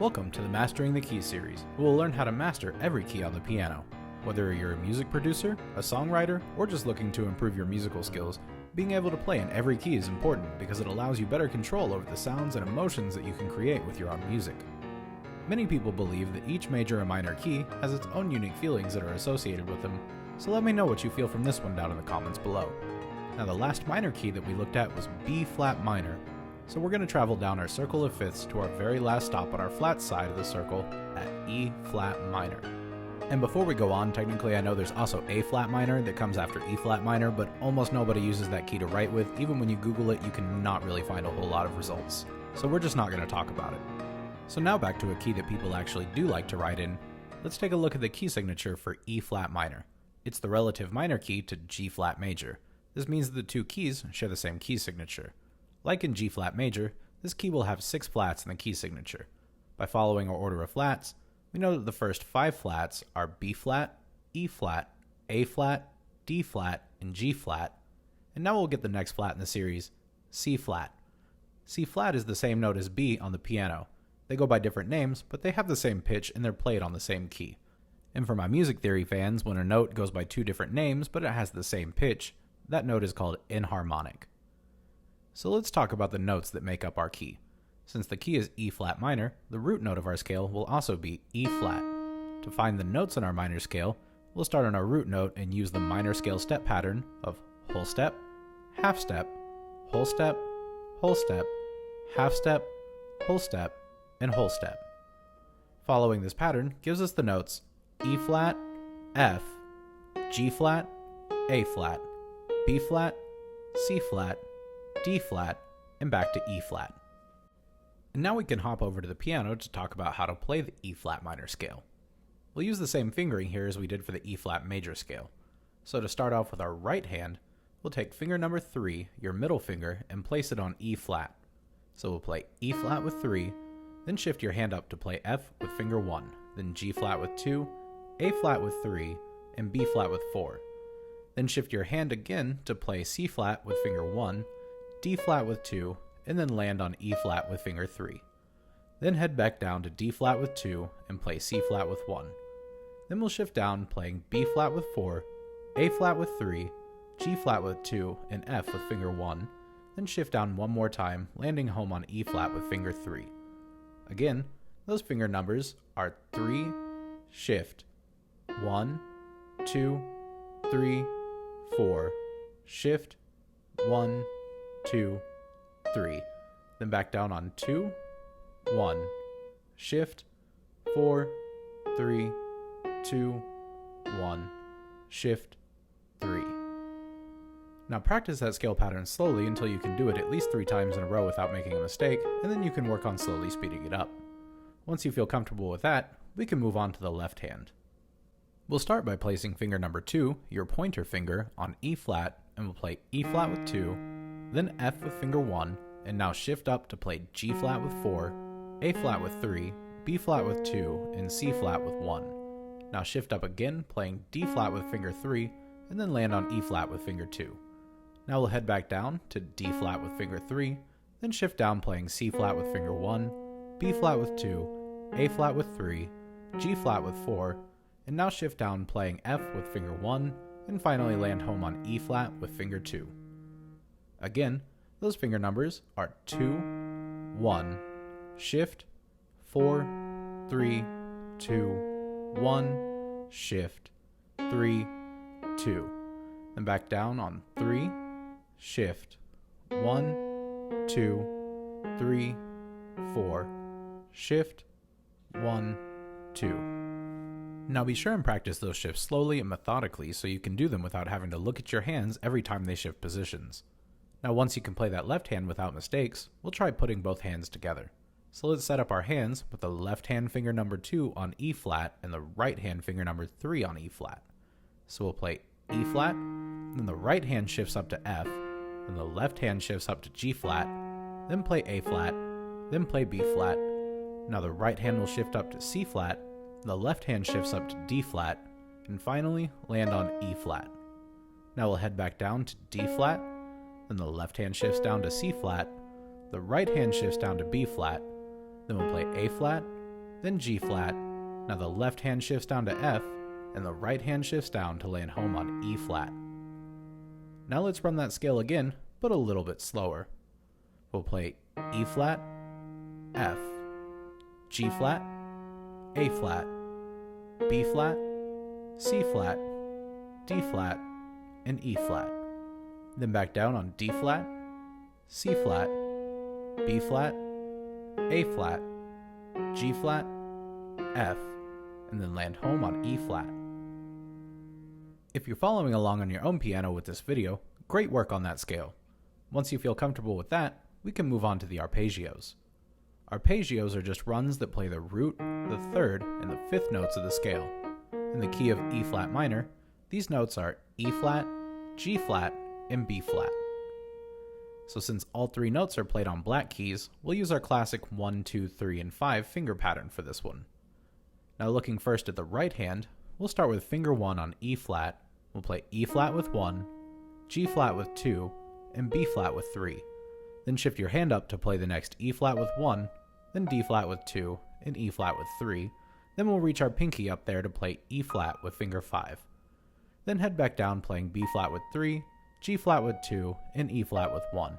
Welcome to the Mastering the Keys series, where we'll learn how to master every key on the piano. Whether you're a music producer, a songwriter, or just looking to improve your musical skills, being able to play in every key is important because it allows you better control over the sounds and emotions that you can create with your own music. Many people believe that each major and minor key has its own unique feelings that are associated with them, so let me know what you feel from this one down in the comments below. Now, the last minor key that we looked at was B flat minor, so we're going to travel down our circle of fifths to our very last stop on our flat side of the circle at E flat minor. And before we go on, technically I know there's also A flat minor that comes after E flat minor, but almost nobody uses that key to write with. Even when you Google it, you cannot really find a whole lot of results. So we're just not going to talk about it. So now back to a key that people actually do like to write in. Let's take a look at the key signature for E flat minor. It's the relative minor key to G flat major. This means that the two keys share the same key signature. Like in G flat major, this key will have 6 flats in the key signature. By following our order of flats, we know that the first 5 flats are B flat, E flat, A flat, D flat, and G flat. And now we'll get the next flat in the series, C flat. C flat is the same note as B on the piano. They go by different names, but they have the same pitch and they're played on the same key. And for my music theory fans, when a note goes by 2 different names but it has the same pitch, that note is called enharmonic. So let's talk about the notes that make up our key. Since the key is E flat minor, the root note of our scale will also be E flat. To find the notes in our minor scale, we'll start on our root note and use the minor scale step pattern of whole step, half step, whole step, whole step, half step, whole step, and whole step. Following this pattern gives us the notes E flat, F, G flat, A flat, B flat, C flat, D flat, and back to E flat. And now we can hop over to the piano to talk about how to play the E flat minor scale. We'll use the same fingering here as we did for the E flat major scale. So to start off with our right hand, we'll take finger number 3, your middle finger, and place it on E flat. So we'll play E flat with 3, then shift your hand up to play F with finger 1, then G flat with 2, A flat with 3, and B flat with 4. Then shift your hand again to play C flat with finger 1, D flat with 2, and then land on E flat with finger 3. Then head back down to D flat with 2 and play C flat with 1. Then we'll shift down playing B flat with 4, A flat with 3, G flat with 2, and F with finger 1, then shift down one more time, landing home on E flat with finger 3. Again, those finger numbers are 3, shift, 1, 2, 3, 4, shift, 1, 2, 3. Then back down on 2, 1, shift, 4, 3, 2, 1, shift, 3. Now practice that scale pattern slowly until you can do it at least 3 times in a row without making a mistake, and then you can work on slowly speeding it up. Once you feel comfortable with that, we can move on to the left hand. We'll start by placing finger number 2, your pointer finger, on E flat, and we'll play E flat with 2, then F with finger 1, and now shift up to play G flat with 4, A flat with 3, B flat with 2, and C flat with 1. Now shift up again, playing D flat with finger 3, and then land on E flat with finger 2. Now we'll head back down to D flat with finger 3, then shift down playing C flat with finger 1, B flat with 2, A flat with 3, G flat with 4, and now shift down playing F with finger 1, and finally land home on E flat with finger 2. Again, those finger numbers are 2, 1, shift, 4, 3, 2, 1, shift, 3, 2. Then back down on 3, shift, 1, 2, 3, 4, shift, 1, 2. Now be sure and practice those shifts slowly and methodically so you can do them without having to look at your hands every time they shift positions. Now once you can play that left hand without mistakes, we'll try putting both hands together. So let's set up our hands with the left hand finger number 2 on E flat and the right hand finger number 3 on E flat. So we'll play E flat, then the right hand shifts up to F, then the left hand shifts up to G flat, then play A flat, then play B flat. Now the right hand will shift up to C flat, the left hand shifts up to D flat, and finally land on E flat. Now we'll head back down to D flat, then the left hand shifts down to C flat, the right hand shifts down to B flat, then we'll play A flat, then G flat. Now the left hand shifts down to F, and the right hand shifts down to land home on E flat. Now let's run that scale again, but a little bit slower. We'll play E flat, F, G flat, A flat, B flat, C flat, D flat, and E flat. Then back down on D flat, C flat, B flat, A flat, G flat, F, and then land home on E flat. If you're following along on your own piano with this video, great work on that scale. Once you feel comfortable with that, we can move on to the arpeggios. Arpeggios are just runs that play the root, the third, and the fifth notes of the scale. In the key of E flat minor, these notes are E flat, G flat, and B flat. So since all three notes are played on black keys, we'll use our classic 1, 2, 3, and 5 finger pattern for this one. Now looking first at the right hand, we'll start with finger 1 on E flat. We'll play E flat with 1, G flat with 2, and B flat with 3. Then shift your hand up to play the next E flat with 1, then D flat with 2, and E flat with 3. Then we'll reach our pinky up there to play E flat with finger 5. Then head back down playing B flat with 3, G flat with 2, and E flat with 1.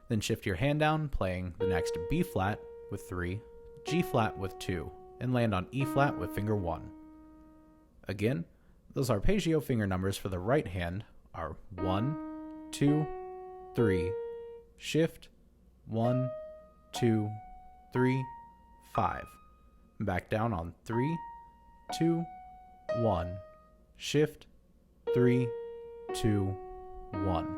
Then shift your hand down playing the next B flat with 3, G flat with 2, and land on E flat with finger 1. Again, those arpeggio finger numbers for the right hand are 1, 2, 3, shift, 1, 2, 3, 5. Back down on 3, 2, 1, shift, 3, 2, 1.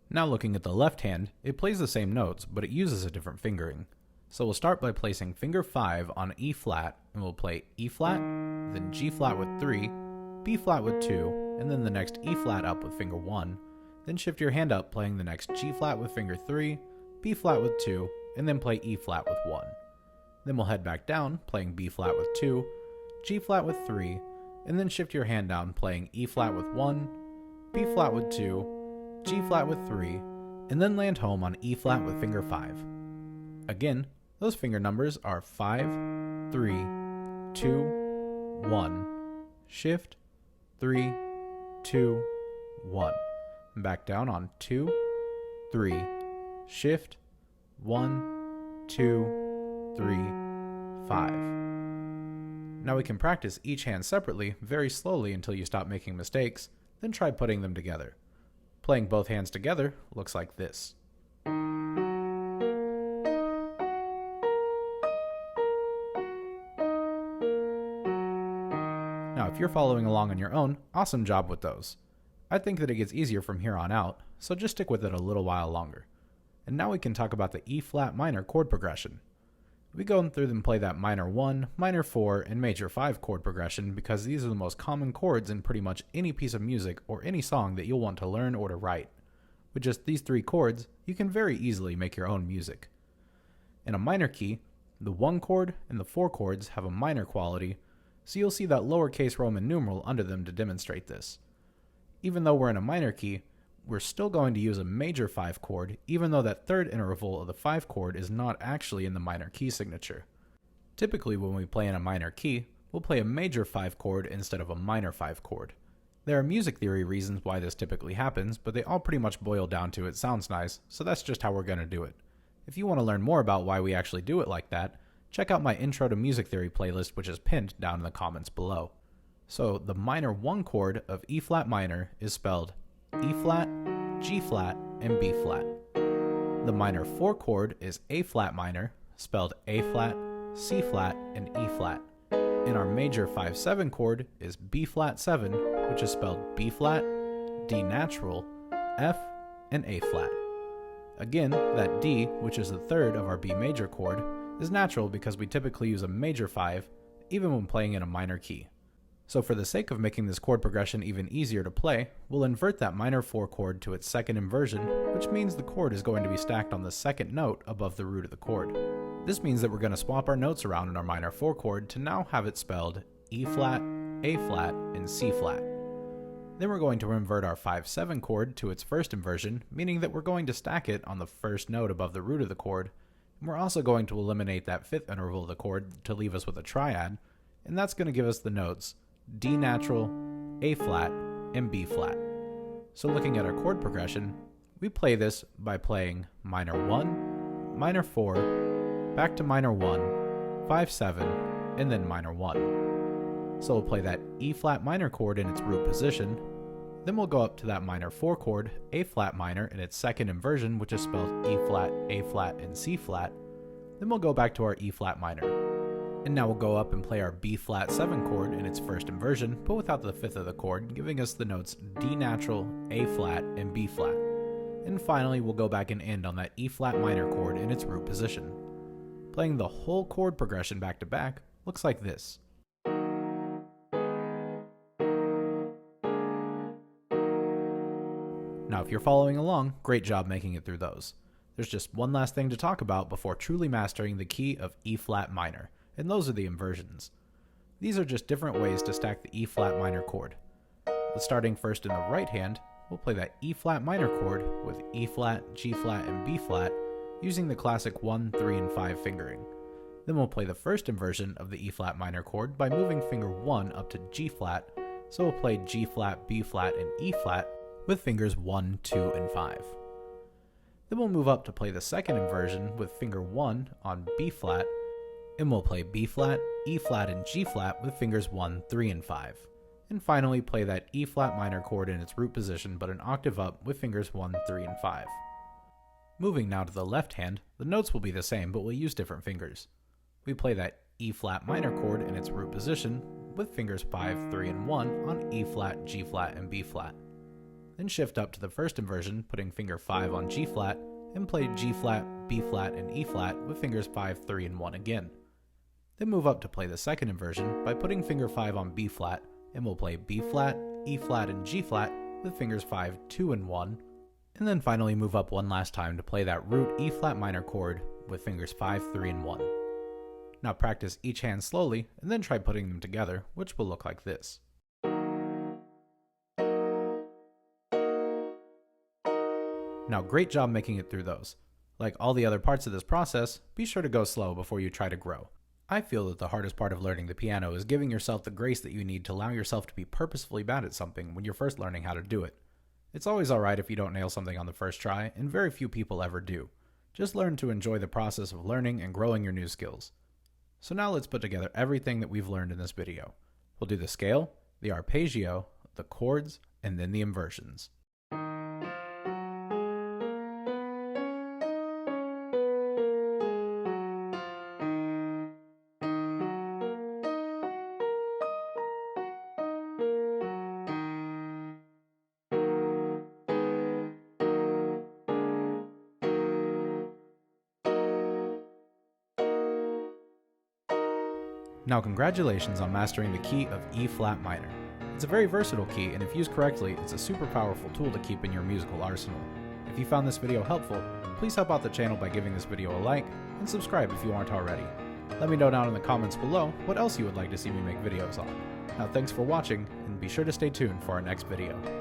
Now looking at the left hand, it plays the same notes, but it uses a different fingering. So we'll start by placing finger 5 on E flat, and we'll play E flat, then G flat with 3, B flat with 2, and then the next E flat up with finger 1. Then shift your hand up playing the next G flat with finger 3, B flat with 2, and then play E flat with 1. Then we'll head back down playing B flat with 2, G flat with 3, and then shift your hand down playing E flat with 1, B flat with 2, G flat with 3, and then land home on E flat with finger 5. Again, those finger numbers are 5, 3, 2, 1, shift, 3, 2, 1. Back down on 2, 3, shift, 1, 2, 3, 5. Now we can practice each hand separately very slowly until you stop making mistakes, then try putting them together. Playing both hands together looks like this. Now if you're following along on your own, awesome job with those. I think that it gets easier from here on out, so just stick with it a little while longer. And now we can talk about the E flat minor chord progression. We go through and play that minor 1, minor 4, and major 5 chord progression because these are the most common chords in pretty much any piece of music or any song that you'll want to learn or to write. With just these 3 chords, you can very easily make your own music. In a minor key, the 1 chord and the 4 chords have a minor quality, so you'll see that lowercase Roman numeral under them to demonstrate this. Even though we're in a minor key, we're still going to use a major 5 chord, even though that third interval of the 5 chord is not actually in the minor key signature. Typically when we play in a minor key, we'll play a major 5 chord instead of a minor 5 chord. There are music theory reasons why this typically happens, but they all pretty much boil down to it sounds nice, so that's just how we're going to do it. If you want to learn more about why we actually do it like that, check out my Intro to Music Theory playlist, which is pinned down in the comments below. So the minor 1 chord of E flat minor is spelled E flat, G flat, and B flat. The minor 4 chord is A flat minor, spelled A flat, C flat, and E flat. And our major 5-7 chord is B flat 7, which is spelled B flat, D natural, F, and A flat. Again, that D, which is the third of our B major chord, is natural because we typically use a major 5, even when playing in a minor key. So for the sake of making this chord progression even easier to play, we'll invert that minor 4 chord to its second inversion, which means the chord is going to be stacked on the second note above the root of the chord. This means that we're going to swap our notes around in our minor 4 chord to now have it spelled E flat, A flat, and C flat. Then we're going to invert our 5-7 chord to its first inversion, meaning that we're going to stack it on the first note above the root of the chord, We're also going to eliminate that fifth interval of the chord to leave us with a triad, and that's going to give us the notes D natural, A flat, and B flat. So looking at our chord progression, we play this by playing minor 1, minor 4, back to minor 1, 5, 7, and then minor 1. So we'll play that E flat minor chord in its root position, then we'll go up to that minor 4 chord, A flat minor in its second inversion, which is spelled E flat, A flat, and C flat. Then we'll go back to our E flat minor. And now we'll go up and play our B flat 7 chord in its first inversion, but without the fifth of the chord, giving us the notes D natural, A flat, and B flat. And finally, we'll go back and end on that E flat minor chord in its root position. Playing the whole chord progression back to back looks like this. Now, if you're following along, great job making it through those. There's just one last thing to talk about before truly mastering the key of E flat minor, and those are the inversions. These are just different ways to stack the E flat minor chord. Starting first in the right hand, we'll play that E flat minor chord with E flat, G flat, and B flat using the classic 1, 3, and 5 fingering. Then we'll play the first inversion of the E flat minor chord by moving finger 1 up to G flat, so we'll play G flat, B flat, and E flat with fingers 1, 2, and 5. Then we'll move up to play the second inversion with finger 1 on B flat, and we'll play B flat, E flat, and G flat with fingers 1, 3, and 5. And finally play that E flat minor chord in its root position but an octave up with fingers 1, 3, and 5. Moving now to the left hand, the notes will be the same but we'll use different fingers. We play that E flat minor chord in its root position with fingers 5, 3, and 1 on E flat, G flat, and B flat. Then shift up to the first inversion, putting finger 5 on G flat, and play G flat, B flat, and E flat with fingers 5, 3, and 1 again. Then move up to play the second inversion by putting finger 5 on B flat, and we'll play B flat, E flat, and G flat with fingers 5, 2, and 1, and then finally move up one last time to play that root E flat minor chord with fingers 5, 3, and 1. Now practice each hand slowly, and then try putting them together, which will look like this. Now, great job making it through those. Like all the other parts of this process, be sure to go slow before you try to grow. I feel that the hardest part of learning the piano is giving yourself the grace that you need to allow yourself to be purposefully bad at something when you're first learning how to do it. It's always alright if you don't nail something on the first try, and very few people ever do. Just learn to enjoy the process of learning and growing your new skills. So now let's put together everything that we've learned in this video. We'll do the scale, the arpeggio, the chords, and then the inversions. Now congratulations on mastering the key of E flat minor. It's a very versatile key, and if used correctly, it's a super powerful tool to keep in your musical arsenal. If you found this video helpful, please help out the channel by giving this video a like, and subscribe if you aren't already. Let me know down in the comments below what else you would like to see me make videos on. Now thanks for watching, and be sure to stay tuned for our next video.